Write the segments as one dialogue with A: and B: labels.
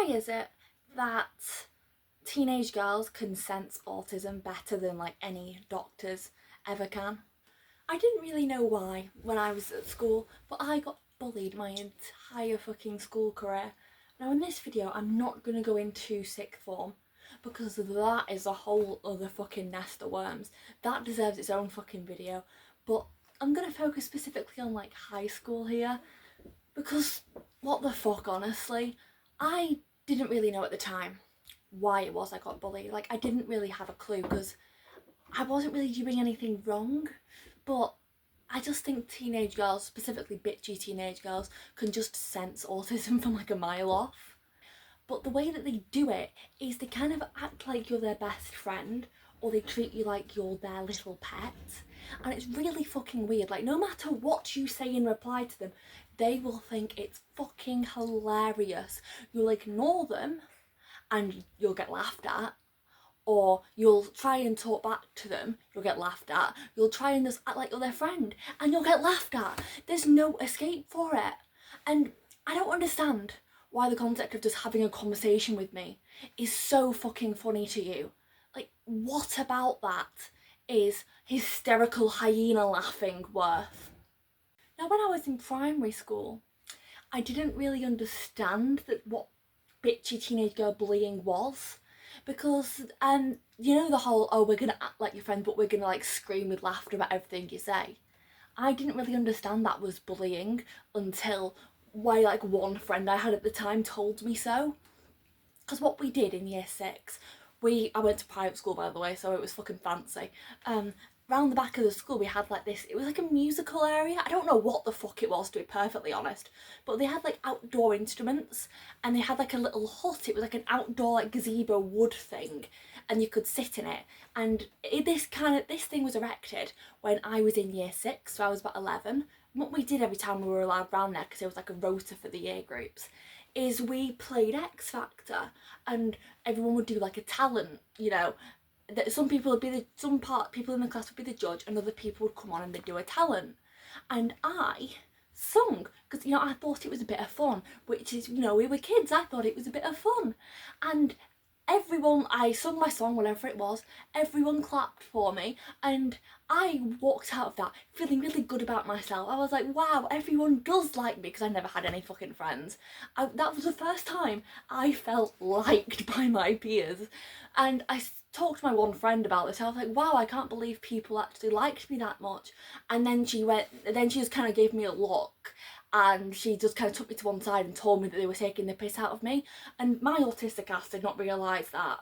A: Why is it that teenage girls can sense autism better than like any doctors ever can? I didn't really know why when I was at school, but I got bullied my entire fucking school career. Now in this video I'm not going to go into sixth form because that is a whole other fucking nest of worms. That deserves its own fucking video, but I'm going to focus specifically on like high school here because what the fuck, honestly, I didn't really know at the time why it was I got bullied. Like, I didn't really have a clue because I wasn't really doing anything wrong, but I just think teenage girls, specifically bitchy teenage girls, can just sense autism from like a mile off. But the way that they do it is they kind of act like you're their best friend, or they treat you like you're their little pet. And it's really fucking weird. Like, no matter what you say in reply to them, they will think it's fucking hilarious. You'll ignore them and you'll get laughed at, or you'll try and talk back to them, you'll get laughed at. You'll try and just act like you're their friend and you'll get laughed at. There's no escape for it. And I don't understand why the concept of just having a conversation with me is so fucking funny to you. Like, what about that is hysterical hyena laughing worth? Now, when I was in primary school, I didn't really understand that what bitchy teenage girl bullying was, because you know the whole, oh, we're gonna act like your friend but we're gonna like scream with laughter about everything you say. I didn't really understand that was bullying until like one friend I had at the time told me so. Because what we did in year 6, I went to private school, by the way, so it was fucking fancy. Round the back of the school we had like this, it was like a musical area. I don't know what the fuck it was, to be perfectly honest, but they had like outdoor instruments and they had like a little hut. It was like an outdoor like gazebo wood thing and you could sit in it, and this thing was erected when I was in year 6, so I was about 11. What we did every time we were allowed round there, because it was like a rota for the year groups, is we played X Factor and everyone would do like a talent, you know. Some people people in the class would be the judge and other people would come on and they'd do a talent. And I sung because, you know, I thought it was a bit of fun, which is, you know, we were kids, I thought it was a bit of fun. And I sung my song, whatever it was, everyone clapped for me, and I walked out of that feeling really good about myself. I was like, wow, everyone does like me, because I never had any fucking friends. That was the first time I felt liked by my peers. And I talked to my one friend about this. I was like, wow, I can't believe people actually liked me that much. And then she just kind of gave me a look, and she just kind of took me to one side and told me that they were taking the piss out of me. And my autistic ass did not realise that.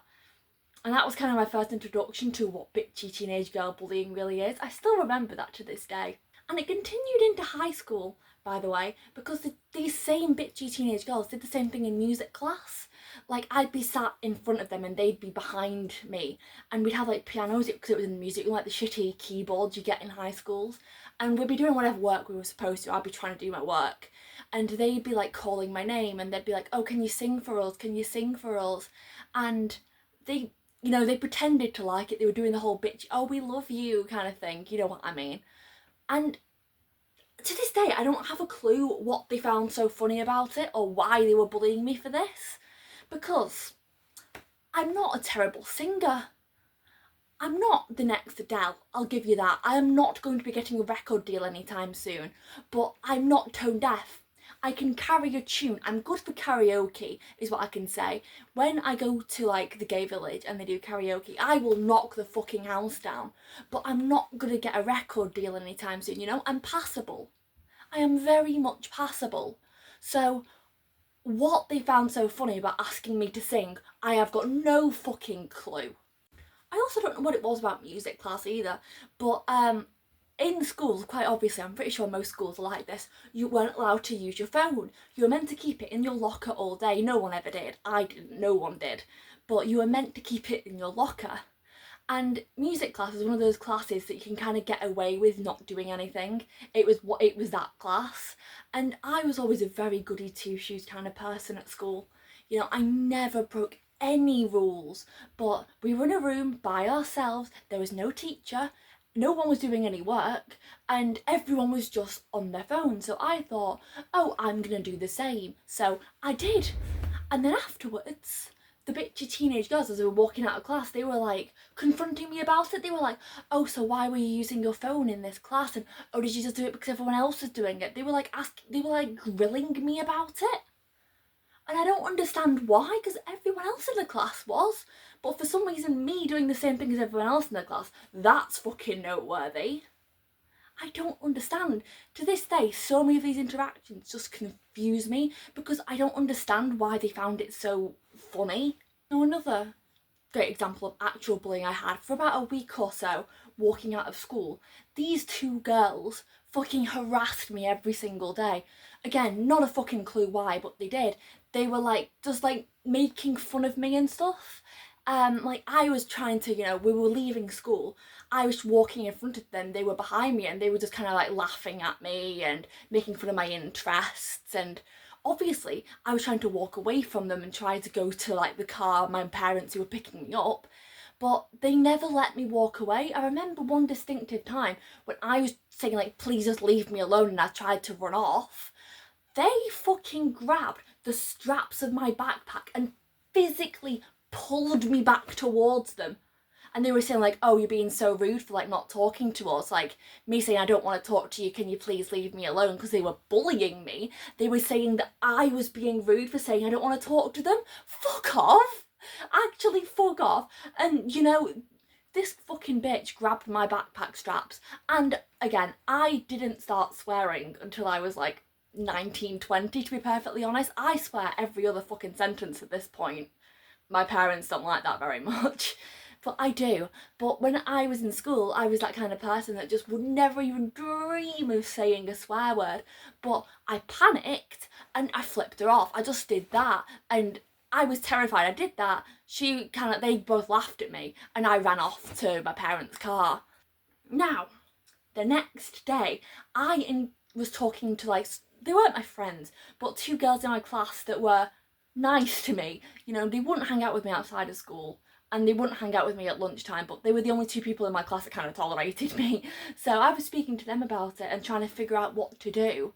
A: And that was kind of my first introduction to what bitchy teenage girl bullying really is. I still remember that to this day. And it continued into high school, by the way, because these same bitchy teenage girls did the same thing in music class. Like, I'd be sat in front of them and they'd be behind me, and we'd have like pianos, because it was in the music room, like the shitty keyboards you get in high schools, and we'd be doing whatever work we were supposed to. I'd be trying to do my work and they'd be like calling my name and they'd be like, oh, can you sing for us, can you sing for us? And they, you know, they pretended to like it. They were doing the whole bitch, oh, we love you kind of thing, you know what I mean. And to this day I don't have a clue what they found so funny about it or why they were bullying me for this, because I'm not a terrible singer. I'm not the next Adele, I'll give you that. I am not going to be getting a record deal anytime soon, but I'm not tone deaf. I can carry a tune. I'm good for karaoke, is what I can say. When I go to like the gay village and they do karaoke, I will knock the fucking house down, but I'm not gonna get a record deal anytime soon, you know? I'm passable. I am very much passable. So what they found so funny about asking me to sing, I have got no fucking clue. I also don't know what it was about music class either, but in schools, quite obviously, I'm pretty sure most schools are like this, you weren't allowed to use your phone. You were meant to keep it in your locker all day. No one ever did. I didn't, no one did. But you were meant to keep it in your locker. And music class is one of those classes that you can kind of get away with not doing anything. It was that class. And I was always a very goody two-shoes kind of person at school. You know, I never broke any rules, but we were in a room by ourselves, there was no teacher, no one was doing any work, and everyone was just on their phone. So I thought, oh, I'm gonna do the same. So I did. And then afterwards, the bitchy teenage girls, as they were walking out of class, they were like confronting me about it. They were like, oh, so why were you using your phone in this class? And oh, did you just do it because everyone else was doing it? They were like grilling me about it. And I don't understand why, because everyone else in the class was. But for some reason, me doing the same thing as everyone else in the class, that's fucking noteworthy. I don't understand. To this day, so many of these interactions just confuse me because I don't understand why they found it so funny. Now, another great example of actual bullying I had for about a week or so walking out of school. These two girls fucking harassed me every single day. Again, not a fucking clue why, but they did. They were like just like making fun of me and stuff. Like I was trying to, we were leaving school. I was walking in front of them, they were behind me, and they were just kind of like laughing at me and making fun of my interests. And obviously I was trying to walk away from them and try to go to like the car, my parents who were picking me up, but they never let me walk away. I remember one distinctive time when I was saying like, please just leave me alone, and I tried to run off. They fucking grabbed the straps of my backpack and physically pulled me back towards them. And they were saying like, oh, you're being so rude for like not talking to us. Like me saying, I don't want to talk to you, can you please leave me alone? Because they were bullying me. They were saying that I was being rude for saying I don't want to talk to them. Fuck off. Actually fuck off. And this fucking bitch grabbed my backpack straps. And again, I didn't start swearing until I was like 19, 20, to be perfectly honest. I swear every other fucking sentence at this point. My parents don't like that very much. But I do. But when I was in school, I was that kind of person that just would never even dream of saying a swear word. But I panicked and I flipped her off. I just did that. And I was terrified. I did that. They both laughed at me and I ran off to my parents' car. Now, the next day, was talking to they weren't my friends, but two girls in my class that were nice to me. They wouldn't hang out with me outside of school and they wouldn't hang out with me at lunchtime, but they were the only two people in my class that kind of tolerated me. So I was speaking to them about it and trying to figure out what to do.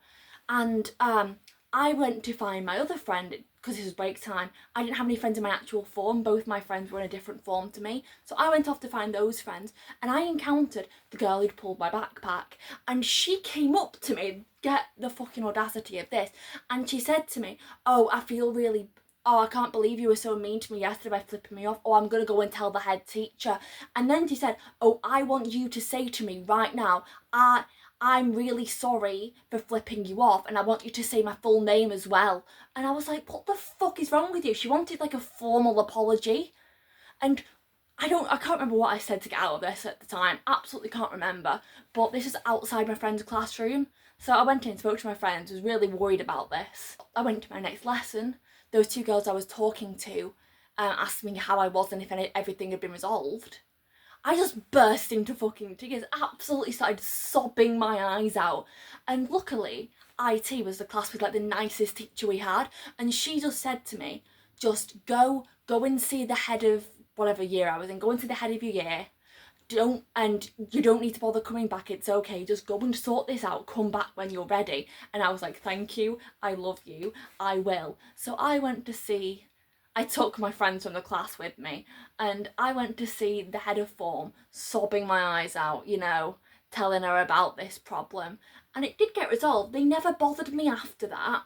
A: And I went to find my other friend because it was break time. I didn't have any friends in my actual form. Both my friends were in a different form to me. So I went off to find those friends and I encountered the girl who'd pulled my backpack, and she came up to me, get the fucking audacity of this, and she said to me, oh, I can't believe you were so mean to me yesterday by flipping me off. Oh, I'm going to go and tell the head teacher. And then she said, oh, I want you to say to me right now, I'm really sorry for flipping you off, and I want you to say my full name as well. And I was like, what the fuck is wrong with you? She wanted like a formal apology. And I can't remember what I said to get out of this at the time. Absolutely can't remember. But this is outside my friend's classroom. So I went in, spoke to my friends, was really worried about this. I went to my next lesson. Those two girls I was talking to asked me how I was and if everything had been resolved. I just burst into fucking tears, absolutely started sobbing my eyes out. And luckily, IT was the class with like the nicest teacher we had, and she just said to me, just go and see the head of whatever year I was in, go and see the head of your year. You don't need to bother coming back, it's okay, just go and sort this out, come back when you're ready. And I was like, thank you, I love you, I will. So I took my friends from the class with me and I went to see the head of form, sobbing my eyes out, telling her about this problem. And it did get resolved. They never bothered me after that,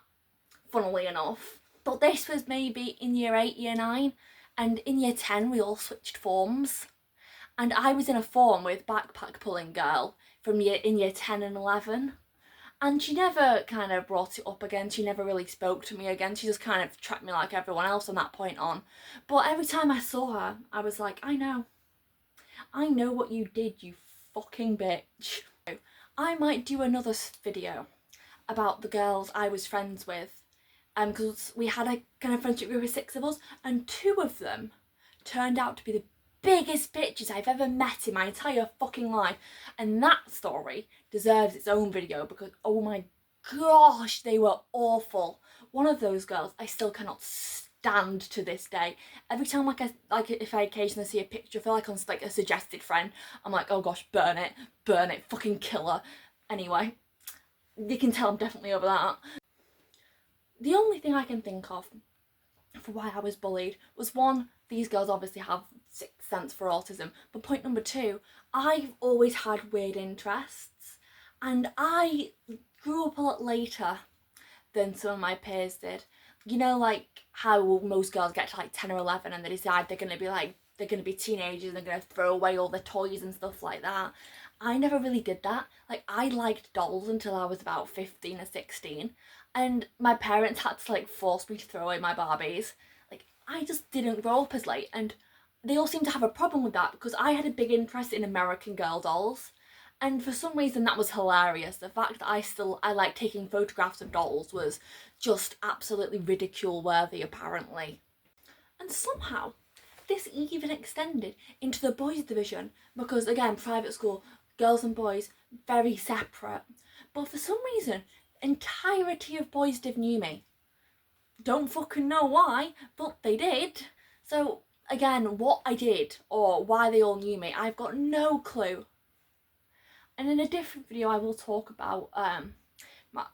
A: funnily enough. But this was maybe in year 8, year 9, and in year 10 we all switched forms. And I was in a form with backpack pulling girl in year 10 and 11. And she never kind of brought it up again. She never really spoke to me again. She just kind of treated me like everyone else from that point on. But every time I saw her, I was like, I know what you did, you fucking bitch. I might do another video about the girls I was friends with. Because we had a kind of friendship group of 6 of us, and 2 of them turned out to be the biggest bitches I've ever met in my entire fucking life. And that story deserves its own video because, oh my gosh, they were awful. One of those girls I still cannot stand to this day. Every time if I occasionally see a picture, I feel like I'm like a suggested friend, I'm like, oh gosh, burn it, fucking kill her. Anyway, you can tell I'm definitely over that. The only thing I can think of for why I was bullied was, one, these girls obviously have sixth sense for autism, but point number two, I've always had weird interests, and I grew up a lot later than some of my peers did. You know, like how most girls get to like 10 or 11 and they decide they're going to be teenagers and they're going to throw away all their toys and stuff like that. I never really did that. Like, I liked dolls until I was about 15 or 16, and my parents had to like force me to throw away my Barbies. Like, I just didn't grow up as late, and they all seem to have a problem with that because I had a big interest in American Girl dolls. And for some reason that was hilarious. The fact that I like taking photographs of dolls was just absolutely ridicule worthy apparently. And somehow this even extended into the boys division because, again, private school, girls and boys, very separate. But for some reason, entirety of boys div knew me. Don't fucking know why, but they did. So again, what I did or why they all knew me, I've got no clue. And in a different video I will talk about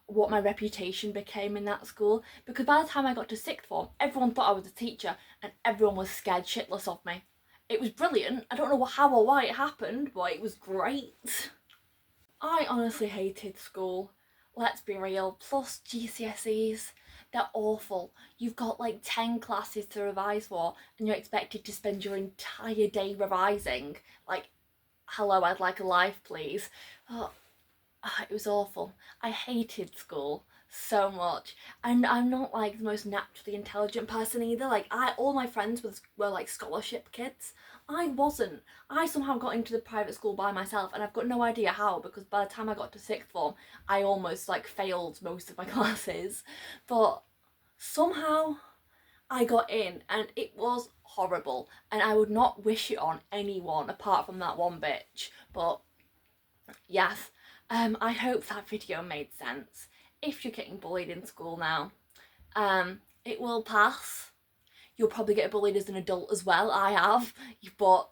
A: what my reputation became in that school, because by the time I got to sixth form, everyone thought I was a teacher and everyone was scared shitless of me. It was brilliant. I don't know how or why it happened, but it was great. I honestly hated school. Let's be real. Plus GCSEs, they're awful. You've got like 10 classes to revise for and you're expected to spend your entire day revising. Like, hello, I'd like a life, please. Oh, it was awful. I hated school so much, and I'm not like the most naturally intelligent person either. Like, all my friends were like scholarship kids. I wasn't. I somehow got into the private school by myself, and I've got no idea how, because by the time I got to sixth form I almost like failed most of my classes, but somehow I got in, and it was horrible, and I would not wish it on anyone apart from that one bitch. But yes, I hope that video made sense. If you're getting bullied in school now, it will pass. You'll probably get bullied as an adult as well. I have, but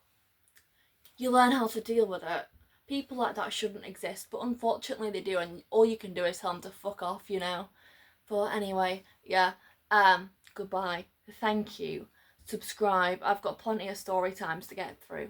A: you learn how to deal with it. People like that shouldn't exist, but unfortunately they do, and all you can do is tell them to fuck off, you know. But anyway, yeah, goodbye. Thank you. Subscribe. I've got plenty of story times to get through.